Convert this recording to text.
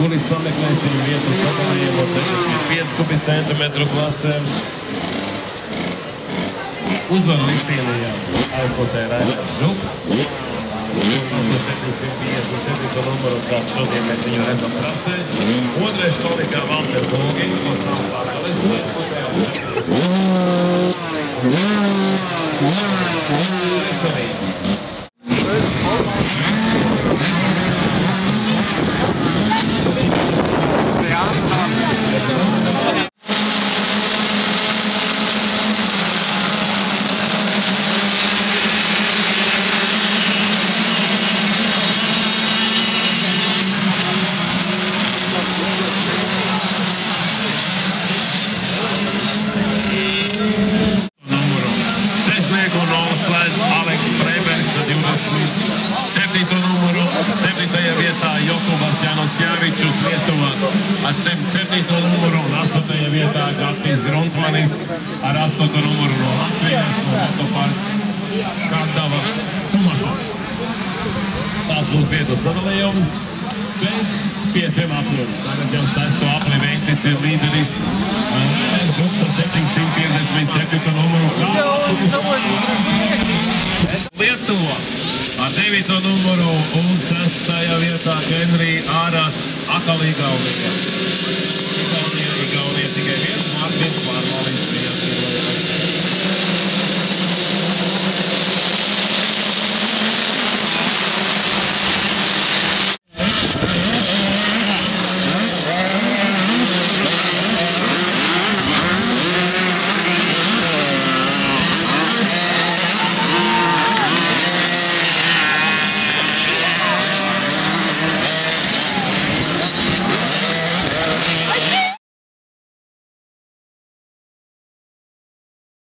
Kulis sameklēsim vietu sodalījiem no 75 kubicentimetru klasēm. Uzvaru izcīnījām aizputē Raiders Žuks. 757 numuru, kāds šodien mēs viņu redzam prasē. Otrais kolikā Valter Bogi, ko savu pārēlis aizputē. Ar 107. numuru un 8. vietā Gatīs Gruntmanis ar 8. numuru no Latvijas, no Autoparks Kandava Tumakovs. Tās būs vietu sadalījums bez 5 apļiem. Tagad jau 6. apli Veicis ir līderis. Žuks ar 757. numuru. Lietuva ar 9. numuru un 6. vietā Henrī Āras Akalīgaunija.